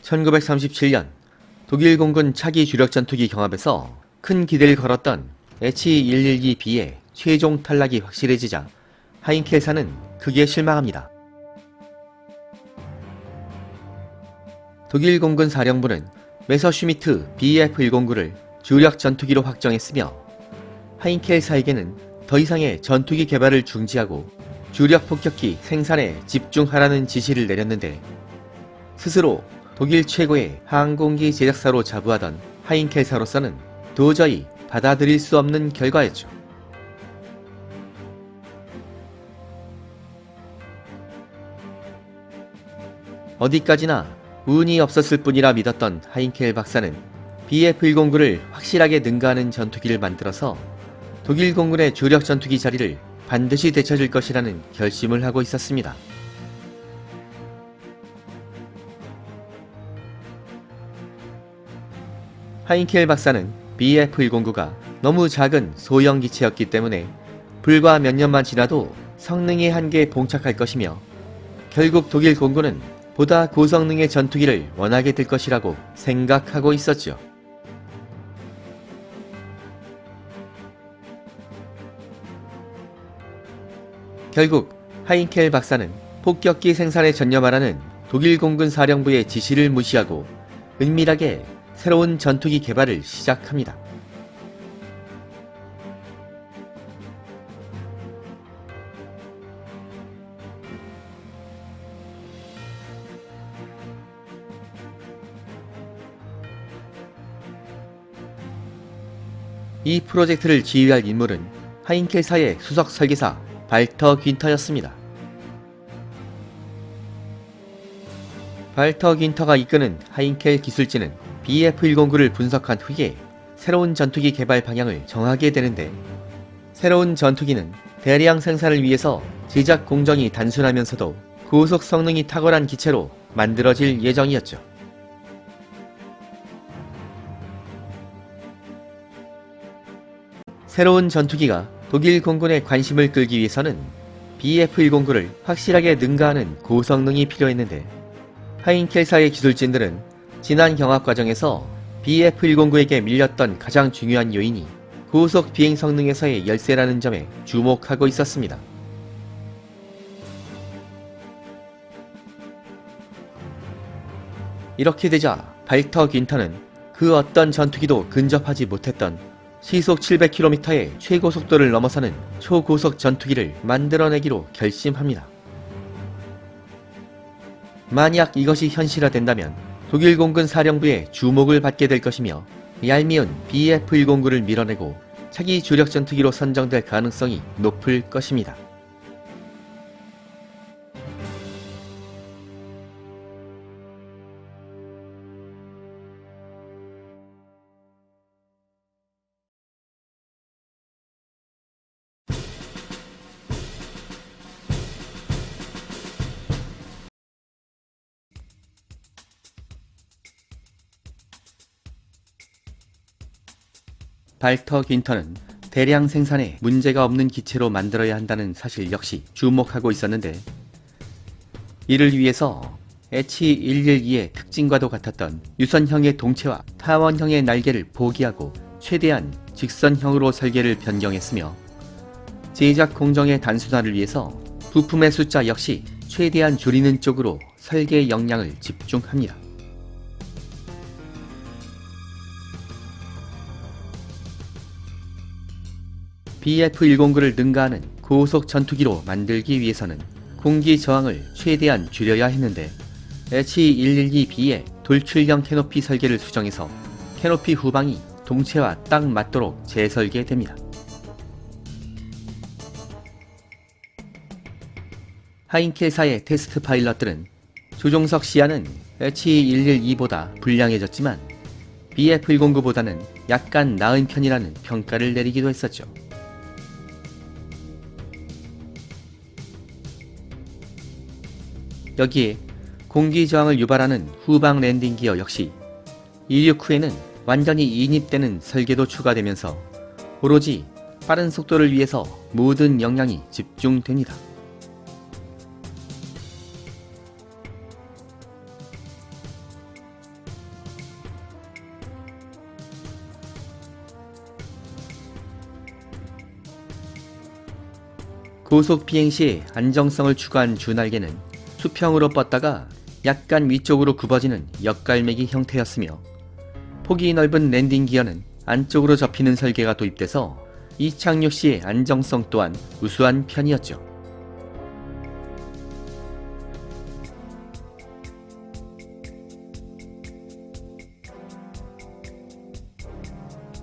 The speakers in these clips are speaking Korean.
1937년 독일 공군 차기 주력 전투기 경합에서 큰 기대를 걸었던 H-112B의 최종 탈락이 확실해지자 하인켈사는 크게 실망합니다. 독일 공군 사령부는 메서슈미트 Bf-109를 주력 전투기로 확정했으며 하인켈사에게는 더 이상의 전투기 개발을 중지하고 주력 폭격기 생산에 집중하라는 지시를 내렸는데, 스스로 독일 최고의 항공기 제작사로 자부하던 하인켈사로서는 도저히 받아들일 수 없는 결과였죠. 어디까지나 운이 없었을 뿐이라 믿었던 하인켈 박사는 BF-109를 확실하게 능가하는 전투기를 만들어서 독일 공군의 주력 전투기 자리를 반드시 되찾을 것이라는 결심을 하고 있었습니다. 하인켈 박사는 BF-109가 너무 작은 소형 기체였기 때문에 불과 몇 년만 지나도 성능의 한계에 봉착할 것이며, 결국 독일 공군은 보다 고성능의 전투기를 원하게 될 것이라고 생각하고 있었죠. 결국 하인켈 박사는 폭격기 생산에 전념하라는 독일 공군 사령부의 지시를 무시하고 은밀하게 새로운 전투기 개발을 시작합니다. 이 프로젝트를 지휘할 인물은 하인켈사의 수석 설계사 발터 귄터였습니다. 발터 귄터가 이끄는 하인켈 기술진은 BF-109를 분석한 후에 새로운 전투기 개발 방향을 정하게 되는데, 새로운 전투기는 대량 생산을 위해서 제작 공정이 단순하면서도 고속 성능이 탁월한 기체로 만들어질 예정이었죠. 새로운 전투기가 독일 공군의 관심을 끌기 위해서는 BF-109를 확실하게 능가하는 고성능이 필요했는데, 하인켈사의 기술진들은 지난 경합 과정에서 BF-109에게 밀렸던 가장 중요한 요인이 고속 비행 성능에서의 열세라는 점에 주목하고 있었습니다. 이렇게 되자 발터 귄터는 그 어떤 전투기도 근접하지 못했던 시속 700km의 최고 속도를 넘어서는 초고속 전투기를 만들어내기로 결심합니다. 만약 이것이 현실화된다면 독일 공군 사령부의 주목을 받게 될 것이며, 얄미운 BF-109를 밀어내고 차기 주력 전투기로 선정될 가능성이 높을 것입니다. 발터 귄터는 대량 생산에 문제가 없는 기체로 만들어야 한다는 사실 역시 주목하고 있었는데, 이를 위해서 H-112의 특징과도 같았던 유선형의 동체와 타원형의 날개를 포기하고 최대한 직선형으로 설계를 변경했으며, 제작 공정의 단순화를 위해서 부품의 숫자 역시 최대한 줄이는 쪽으로 설계 역량을 집중합니다. BF-109를 능가하는 고속 전투기로 만들기 위해서는 공기 저항을 최대한 줄여야 했는데, H-112B의 돌출형 캐노피 설계를 수정해서 캐노피 후방이 동체와 딱 맞도록 재설계됩니다. 하인켈사의 테스트 파일럿들은 조종석 시야는 H-112보다 불량해졌지만 BF-109보다는 약간 나은 편이라는 평가를 내리기도 했었죠. 여기에 공기 저항을 유발하는 후방 랜딩 기어 역시 이륙 후에는 완전히 인입되는 설계도 추가되면서 오로지 빠른 속도를 위해서 모든 역량이 집중됩니다. 고속 비행 시 안정성을 추구한 주날개는 수평으로 뻗다가 약간 위쪽으로 굽어지는 역갈매기 형태였으며, 폭이 넓은 랜딩 기어는 안쪽으로 접히는 설계가 도입돼서 이착륙 시의 안정성 또한 우수한 편이었죠.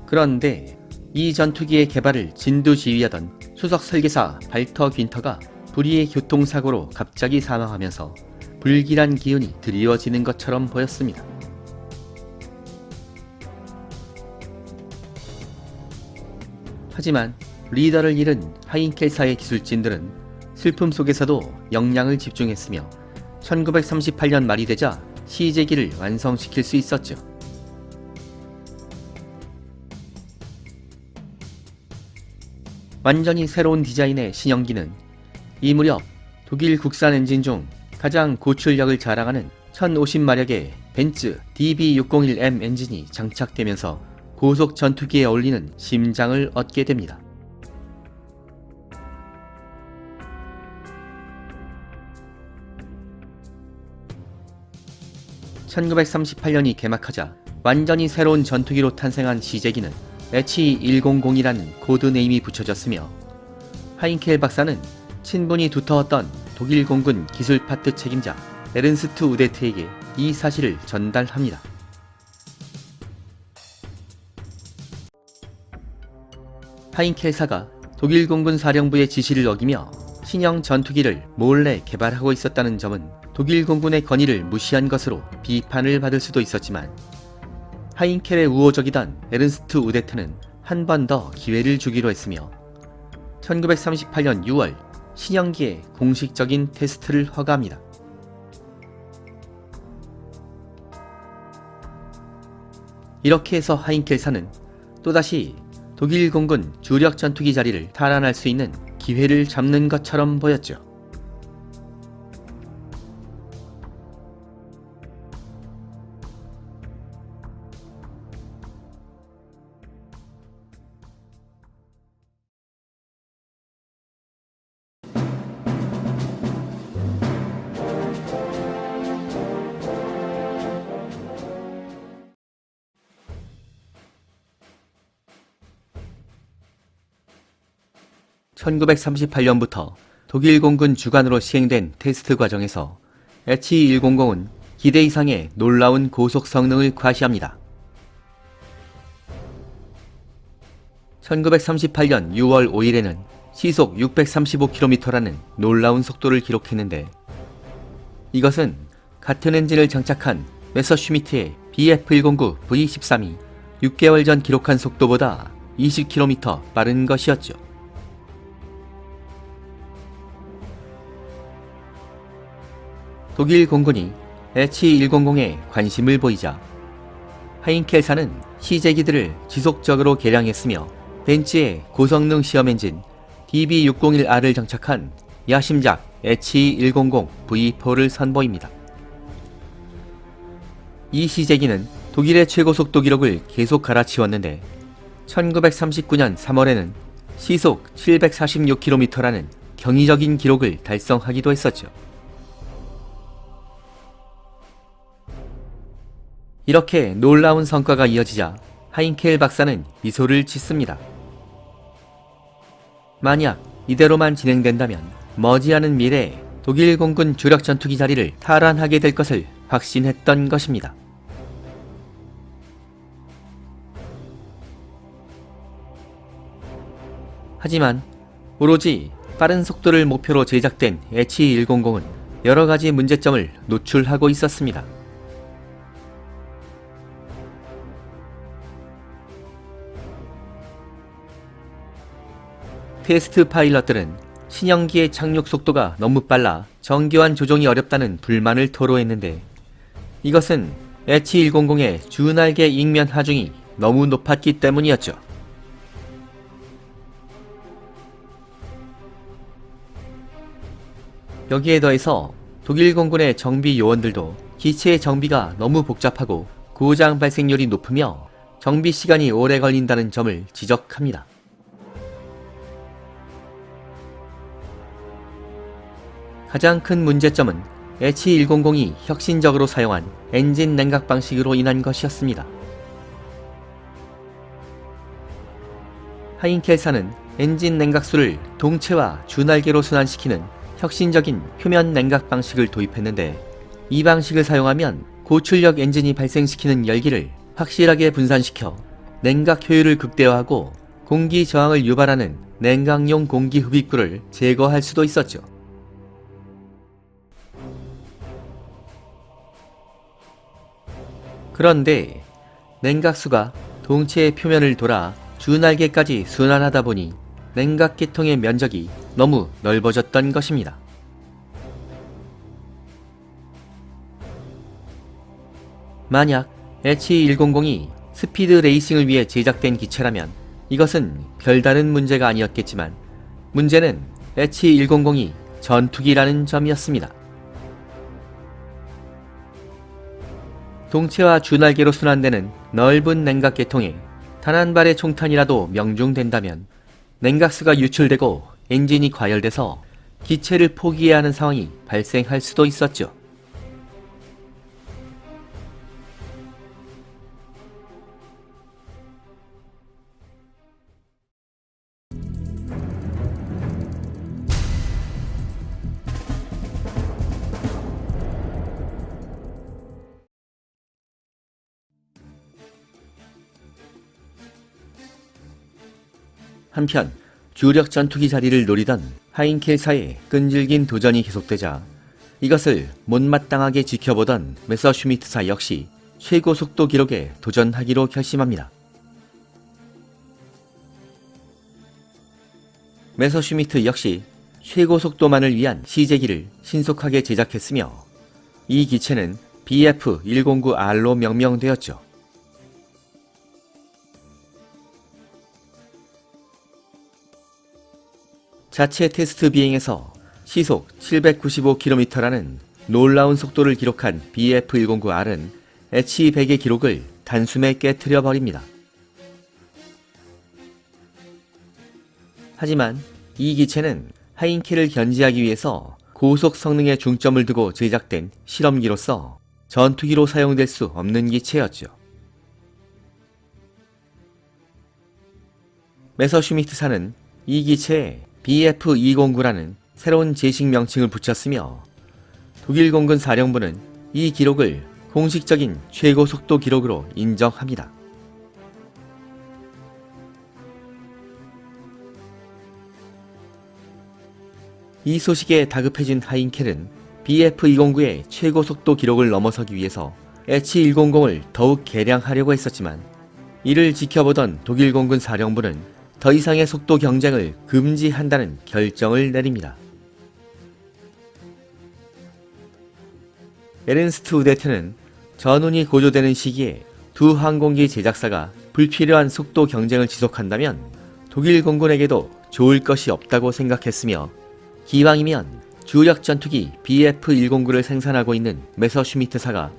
그런데 이 전투기의 개발을 진두지휘하던 수석 설계사 발터 귄터가 불의의 교통사고로 갑자기 사망하면서 불길한 기운이 드리워지는 것처럼 보였습니다. 하지만 리더를 잃은 하인켈사의 기술진들은 슬픔 속에서도 역량을 집중했으며 1938년 말이 되자 시제기를 완성시킬 수 있었죠. 완전히 새로운 디자인의 신형기는 이 무렵 독일 국산 엔진 중 가장 고출력을 자랑하는 1050마력의 벤츠 DB601M 엔진이 장착되면서 고속 전투기에 어울리는 심장을 얻게 됩니다. (1938년이) 개막하자 완전히 새로운 전투기로 탄생한 시제기는 HE100이라는 코드네임이 붙여졌으며, 하인켈 박사는 친분이 두터웠던 독일 공군 기술 파트 책임자 에른스트 우데트에게 이 사실을 전달합니다. 하인켈사가 독일 공군 사령부의 지시를 어기며 신형 전투기를 몰래 개발하고 있었다는 점은 독일 공군의 건의를 무시한 것으로 비판을 받을 수도 있었지만, 하인켈의 우호적이던 에른스트 우데트는 한 번 더 기회를 주기로 했으며 1938년 6월 신형기의 공식적인 테스트를 허가합니다. 이렇게 해서 하인켈사는 또다시 독일 공군 주력 전투기 자리를 탈환할 수 있는 기회를 잡는 것처럼 보였죠. (1938년부터) 독일 공군 주관으로 시행된 테스트 과정에서 HE100은 기대 이상의 놀라운 고속 성능을 과시합니다. 1938년 6월 5일에는 시속 635km라는 놀라운 속도를 기록했는데, 이것은 같은 엔진을 장착한 메서슈미트의 BF109V13이 6개월 전 기록한 속도보다 20km 빠른 것이었죠. 독일 공군이 HE100에 관심을 보이자 하인켈사는 시제기들을 지속적으로 개량했으며 벤츠의 고성능 시험 엔진 DB601R을 장착한 야심작 HE100V4를 선보입니다. 이 시제기는 독일의 최고 속도 기록을 계속 갈아치웠는데 1939년 3월에는 시속 746km라는 경이적인 기록을 달성하기도 했었죠. 이렇게 놀라운 성과가 이어지자 하인켈 박사는 미소를 짓습니다. 만약 이대로만 진행된다면 머지않은 미래에 독일 공군 주력 전투기 자리를 탈환하게 될 것을 확신했던 것입니다. 하지만 오로지 빠른 속도를 목표로 제작된 HE100은 여러가지 문제점을 노출하고 있었습니다. 테스트 파일럿들은 신형기의 착륙 속도가 너무 빨라 정교한 조종이 어렵다는 불만을 토로했는데, 이것은 HE100의 주날개 ing면 하중이 너무 높았기 때문이었죠. 여기에 더해서 독일 공군의 정비 요원들도 기체의 정비가 너무 복잡하고 고장 발생률이 높으며 정비 시간이 오래 걸린다는 점을 지적합니다. 가장 큰 문제점은 H100이 혁신적으로 사용한 엔진 냉각 방식으로 인한 것이었습니다. 하인켈사는 엔진 냉각수를 동체와 주날개로 순환시키는 혁신적인 표면 냉각 방식을 도입했는데, 이 방식을 사용하면 고출력 엔진이 발생시키는 열기를 확실하게 분산시켜 냉각 효율을 극대화하고 공기 저항을 유발하는 냉각용 공기 흡입구를 제거할 수도 있었죠. 그런데 냉각수가 동체의 표면을 돌아 주날개까지 순환하다 보니 냉각계통의 면적이 너무 넓어졌던 것입니다. 만약 H100이 스피드 레이싱을 위해 제작된 기체라면 이것은 별다른 문제가 아니었겠지만, 문제는 H100이 전투기라는 점이었습니다. 동체와 주날개로 순환되는 넓은 냉각계통에 단 한 발의 총탄이라도 명중된다면 냉각수가 유출되고 엔진이 과열돼서 기체를 포기해야 하는 상황이 발생할 수도 있었죠. 한편 주력 전투기 자리를 노리던 하인켈사의 끈질긴 도전이 계속되자 이것을 못마땅하게 지켜보던 메서슈미트사 역시 최고 속도 기록에 도전하기로 결심합니다. 메서슈미트 역시 최고 속도만을 위한 시제기를 신속하게 제작했으며, 이 기체는 BF109R로 명명되었죠. 자체 테스트 비행에서 시속 795km라는 놀라운 속도를 기록한 BF109R은 H100의 기록을 단숨에 깨트려 버립니다. 하지만 이 기체는 하인켈을 견제하기 위해서 고속 성능에 중점을 두고 제작된 실험기로서 전투기로 사용될 수 없는 기체였죠. 메서슈미트사는 이 기체에 BF209라는 새로운 제식 명칭을 붙였으며, 독일 공군 사령부는 이 기록을 공식적인 최고 속도 기록으로 인정합니다. 이 소식에 다급해진 하인켈은 BF209의 최고 속도 기록을 넘어서기 위해서 H100을 더욱 개량하려고 했었지만, 이를 지켜보던 독일 공군 사령부는 더 이상의 속도 경쟁을 금지한다는 결정을 내립니다. 에른스트 우데트는 전운이 고조되는 시기에 두 항공기 제작사가 불필요한 속도 경쟁을 지속한다면 독일 공군에게도 좋을 것이 없다고 생각했으며, 기왕이면 주력 전투기 BF109를 생산하고 있는 메서슈미트사가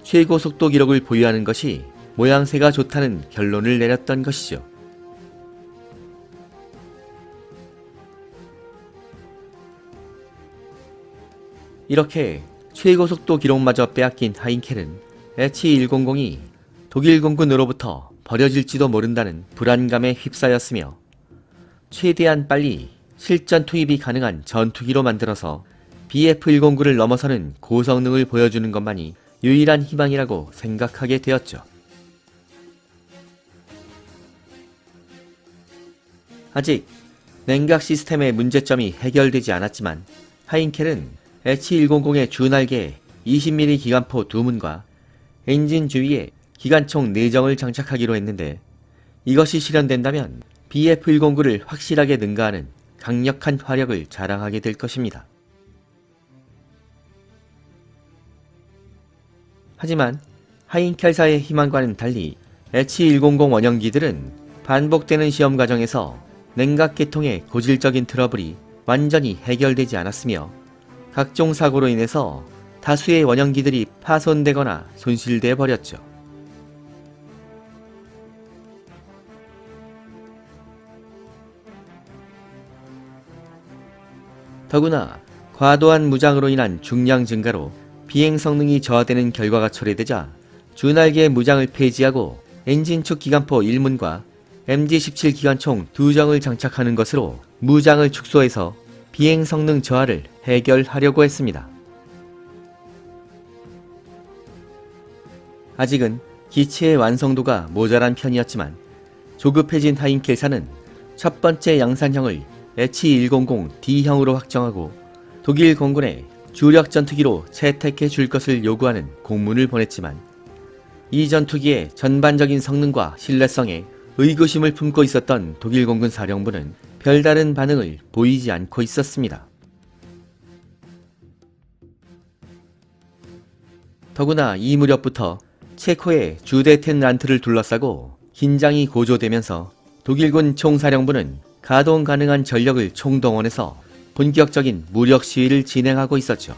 최고 속도 기록을 보유하는 것이 모양새가 좋다는 결론을 내렸던 것이죠. 이렇게 최고속도 기록마저 빼앗긴 하인켈은 H100이 독일 공군으로부터 버려질지도 모른다는 불안감에 휩싸였으며, 최대한 빨리 실전 투입이 가능한 전투기로 만들어서 BF109를 넘어서는 고성능을 보여주는 것만이 유일한 희망이라고 생각하게 되었죠. 아직 냉각 시스템의 문제점이 해결되지 않았지만 하인켈은 H100의 주날개에 20mm 기관포 2문과 엔진 주위에 기관총 4정을 장착하기로 했는데, 이것이 실현된다면 BF109를 확실하게 능가하는 강력한 화력을 자랑하게 될 것입니다. 하지만 하인켈사의 희망과는 달리 H100 원형기들은 반복되는 시험 과정에서 냉각 계통의 고질적인 트러블이 완전히 해결되지 않았으며, 각종 사고로 인해서 다수의 원형기들이 파손되거나 손실돼 버렸죠. 더구나 과도한 무장으로 인한 중량 증가로 비행 성능이 저하되는 결과가 초래되자 주날개 무장을 폐지하고 엔진축 기관포 1문과 MG17 기관총 2정을 장착하는 것으로 무장을 축소해서 비행 성능 저하를 해결하려고 했습니다. 아직은 기체의 완성도가 모자란 편이었지만 조급해진 하인켈사는 첫 번째 양산형을 H100D형으로 확정하고 독일 공군에 주력 전투기로 채택해 줄 것을 요구하는 공문을 보냈지만 이 전투기의 전반적인 성능과 신뢰성에 의구심을 품고 있었던 독일 공군 사령부는 별다른 반응을 보이지 않고 있었습니다. 더구나 이 무렵부터 체코의 주데텐 란트를 둘러싸고 긴장이 고조되면서 독일군 총사령부는 가동 가능한 전력을 총동원해서 본격적인 무력 시위를 진행하고 있었죠.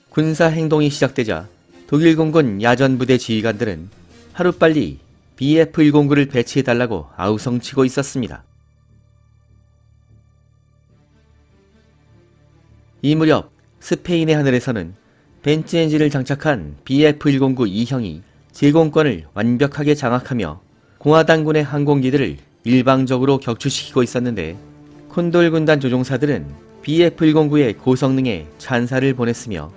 군사 행동이 시작되자 독일 공군 야전부대 지휘관들은 하루빨리 BF-109를 배치해달라고 아우성치고 있었습니다. 이 무렵 스페인의 하늘에서는 벤츠 엔진을 장착한 BF-109 2형이 제공권을 완벽하게 장악하며 공화당군의 항공기들을 일방적으로 격추시키고 있었는데 콘돌 군단 조종사들은 BF-109의 고성능에 찬사를 보냈으며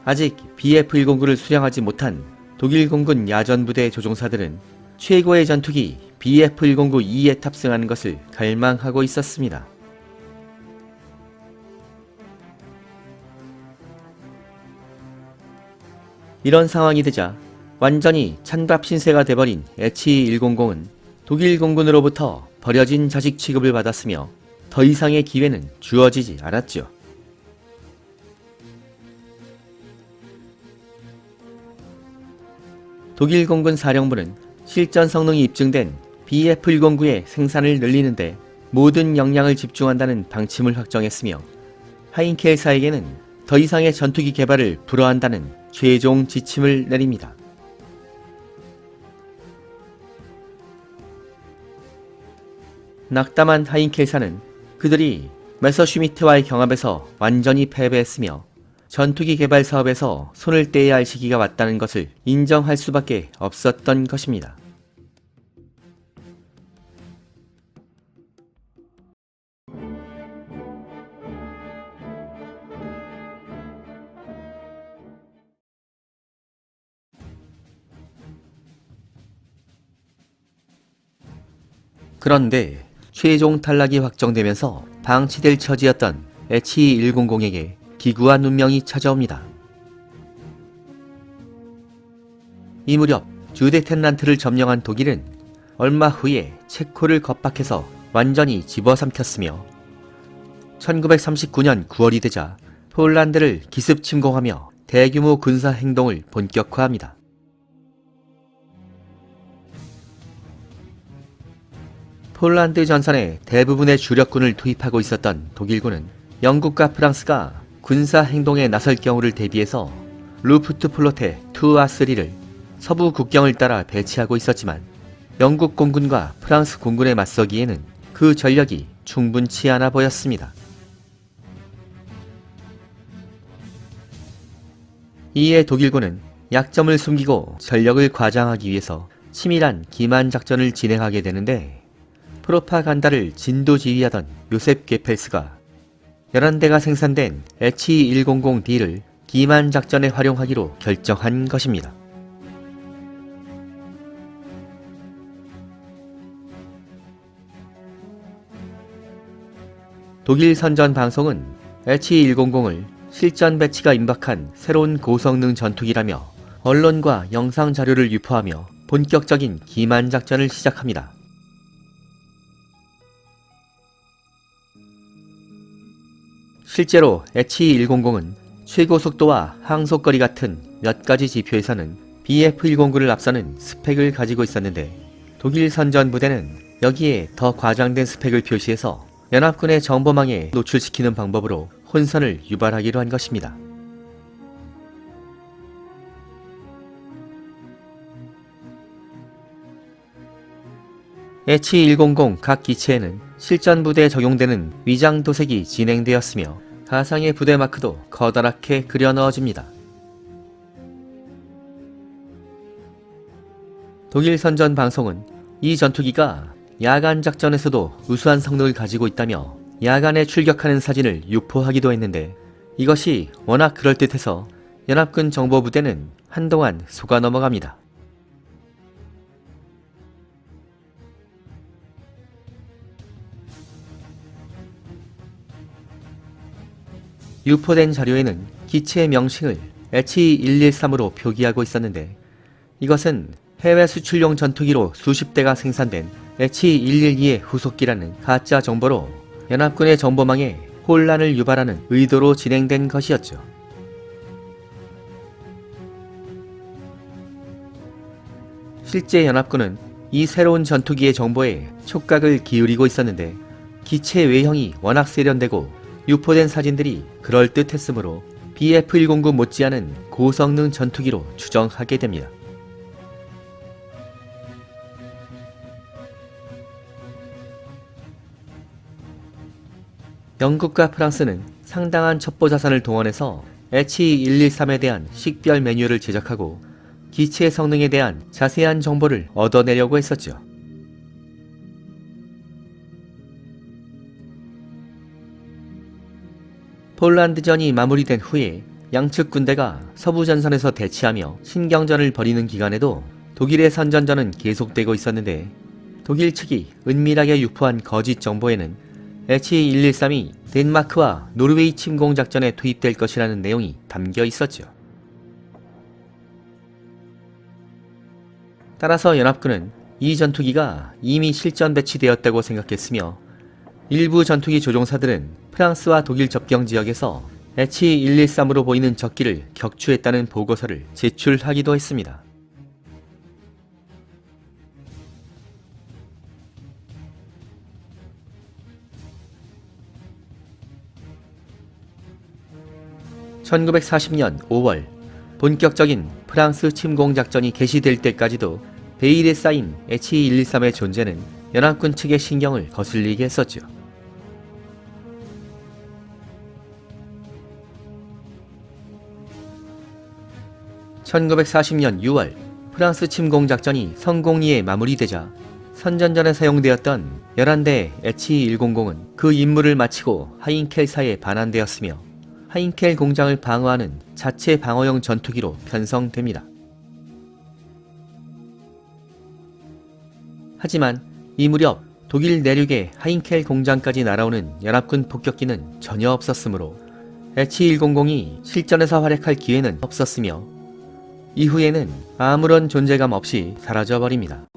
아직 BF-109를 수량하지 못한 독일 공군 야전부대 조종사들은 최고의 전투기 BF-109E에 탑승하는 것을 갈망하고 있었습니다. 이런 상황이 되자 완전히 찬밥 신세가 돼버린 H100은 독일 공군으로부터 버려진 자식 취급을 받았으며 더 이상의 기회는 주어지지 않았죠. 독일 공군 사령부는 실전 성능이 입증된 BF-109의 생산을 늘리는데 모든 역량을 집중한다는 방침을 확정했으며 하인켈사에게는 더 이상의 전투기 개발을 불허한다는 최종 지침을 내립니다. 낙담한 하인켈사는 그들이 메서슈미트와의 경합에서 완전히 패배했으며 전투기 개발 사업에서 손을 떼야 할 시기가 왔다는 것을 인정할 수밖에 없었던 것입니다. 그런데 최종 탈락이 확정되면서 방치될 처지였던 H100에게 기구한 운명이 찾아옵니다. 이 무렵 주데텐란트를 점령한 독일은 얼마 후에 체코를 겁박해서 완전히 집어삼켰으며 1939년 9월이 되자 폴란드를 기습 침공하며 대규모 군사 행동을 본격화합니다. 폴란드 전선에 대부분의 주력군을 투입하고 있었던 독일군은 영국과 프랑스가 군사 행동에 나설 경우를 대비해서 루프트플로테 2와 3를 서부 국경을 따라 배치하고 있었지만 영국 공군과 프랑스 공군에 맞서기에는 그 전력이 충분치 않아 보였습니다. 이에 독일군은 약점을 숨기고 전력을 과장하기 위해서 치밀한 기만 작전을 진행하게 되는데 프로파간다를 진도지휘하던 요셉 게펠스가 11대가 생산된 H100D를 기만 작전에 활용하기로 결정한 것입니다. 독일 선전 방송은 H100을 실전 배치가 임박한 새로운 고성능 전투기라며 언론과 영상 자료를 유포하며 본격적인 기만 작전을 시작합니다. 실제로 H100은 최고 속도와 항속거리 같은 몇 가지 지표에서는 BF-109를 앞서는 스펙을 가지고 있었는데 독일 선전부대는 여기에 더 과장된 스펙을 표시해서 연합군의 정보망에 노출시키는 방법으로 혼선을 유발하기로 한 것입니다. H100 각 기체에는 실전 부대에 적용되는 위장 도색이 진행되었으며 가상의 부대 마크도 커다랗게 그려 넣어집니다. 독일 선전 방송은 이 전투기가 야간 작전에서도 우수한 성능을 가지고 있다며 야간에 출격하는 사진을 유포하기도 했는데 이것이 워낙 그럴듯해서 연합군 정보부대는 한동안 속아 넘어갑니다. 유포된 자료에는 기체의 명칭을 H113으로 표기하고 있었는데 이것은 해외 수출용 전투기로 수십 대가 생산된 H112의 후속기라는 가짜 정보로 연합군의 정보망에 혼란을 유발하는 의도로 진행된 것이었죠. 실제 연합군은 이 새로운 전투기의 정보에 촉각을 기울이고 있었는데 기체 외형이 워낙 세련되고 유포된 사진들이 그럴듯했으므로 BF-109 못지않은 고성능 전투기로 추정하게 됩니다. 영국과 프랑스는 상당한 첩보 자산을 동원해서 H113에 대한 식별 매뉴얼을 제작하고 기체의 성능에 대한 자세한 정보를 얻어내려고 했었죠. 폴란드전이 마무리된 후에 양측 군대가 서부전선에서 대치하며 신경전을 벌이는 기간에도 독일의 선전전은 계속되고 있었는데 독일 측이 은밀하게 유포한 거짓 정보에는 H113이 덴마크와 노르웨이 침공 작전에 투입될 것이라는 내용이 담겨 있었죠. 따라서 연합군은 이 전투기가 이미 실전 배치되었다고 생각했으며 일부 전투기 조종사들은 프랑스와 독일 접경 지역에서 H113으로 보이는 적기를 격추했다는 보고서를 제출하기도 했습니다. (1940년 5월) 본격적인 프랑스 침공 작전이 개시될 때까지도 베일에 쌓인 H113의 존재는 연합군 측의 신경을 거슬리게 했었죠. (1940년 6월) 프랑스 침공 작전이 성공리에 마무리되자 선전전에 사용되었던 11대 H100은 그 임무를 마치고 하인켈사에 반환되었으며 하인켈 공장을 방어하는 자체 방어용 전투기로 편성됩니다. 하지만 이 무렵 독일 내륙의 하인켈 공장까지 날아오는 연합군 폭격기는 전혀 없었으므로 H100이 실전에서 활약할 기회는 없었으며 이후에는 아무런 존재감 없이 사라져버립니다.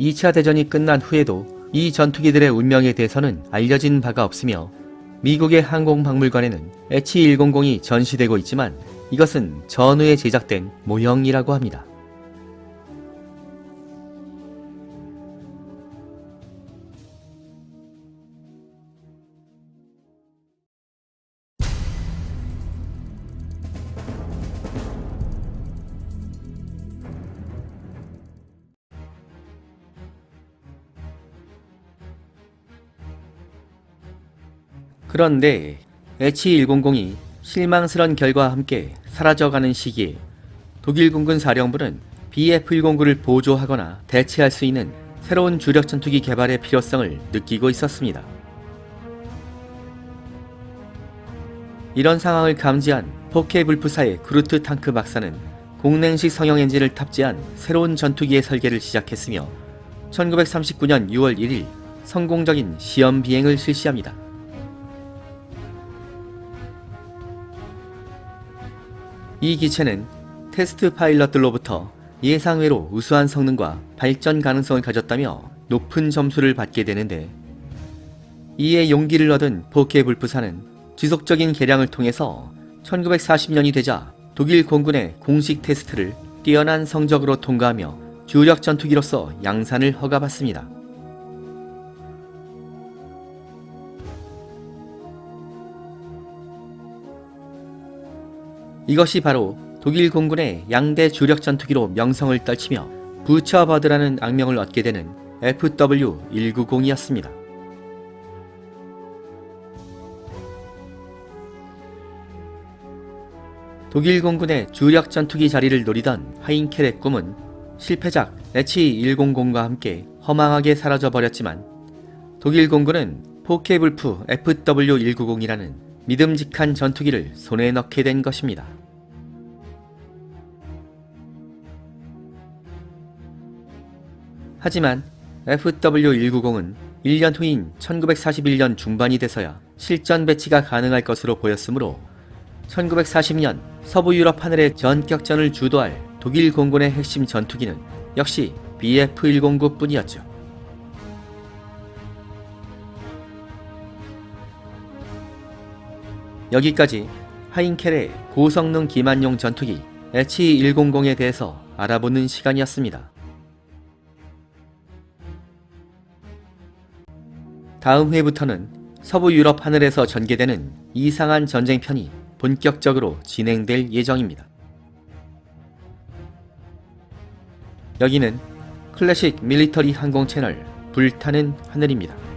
2차 대전이 끝난 후에도 이 전투기들의 운명에 대해서는 알려진 바가 없으며 미국의 항공박물관에는 H100이 전시되고 있지만 이것은 전후에 제작된 모형이라고 합니다. 그런데 H100이 실망스런 결과와 함께 사라져가는 시기에 독일 공군 사령부는 BF-109를 보조하거나 대체할 수 있는 새로운 주력 전투기 개발의 필요성을 느끼고 있었습니다. 이런 상황을 감지한 포케불프사의 그루트 탕크 박사는 공냉식 성형 엔진을 탑재한 새로운 전투기의 설계를 시작했으며 1939년 6월 1일 성공적인 시험 비행을 실시합니다. 이 기체는 테스트 파일럿들로부터 예상외로 우수한 성능과 발전 가능성을 가졌다며 높은 점수를 받게 되는데 이에 용기를 얻은 포케불프사는 지속적인 개량을 통해서 1940년이 되자 독일 공군의 공식 테스트를 뛰어난 성적으로 통과하며 주력 전투기로서 양산을 허가받습니다. 이것이 바로 독일 공군의 양대 주력 전투기로 명성을 떨치며 부처버드라는 악명을 얻게 되는 FW-190이었습니다. 독일 공군의 주력 전투기 자리를 노리던 하인켈의 꿈은 실패작 H100과 함께 허망하게 사라져버렸지만 독일 공군은 포케불프 FW-190이라는 믿음직한 전투기를 손에 넣게 된 것입니다. 하지만 FW-190은 1년 후인 1941년 중반이 돼서야 실전 배치가 가능할 것으로 보였으므로 1940년 서부 유럽 하늘의 전격전을 주도할 독일 공군의 핵심 전투기는 역시 BF-109뿐이었죠. 여기까지 하인켈의 고성능 기만용 전투기 H100에 대해서 알아보는 시간이었습니다. 다음 회부터는 서부 유럽 하늘에서 전개되는 이상한 전쟁편이 본격적으로 진행될 예정입니다. 여기는 클래식 밀리터리 항공 채널 불타는 하늘입니다.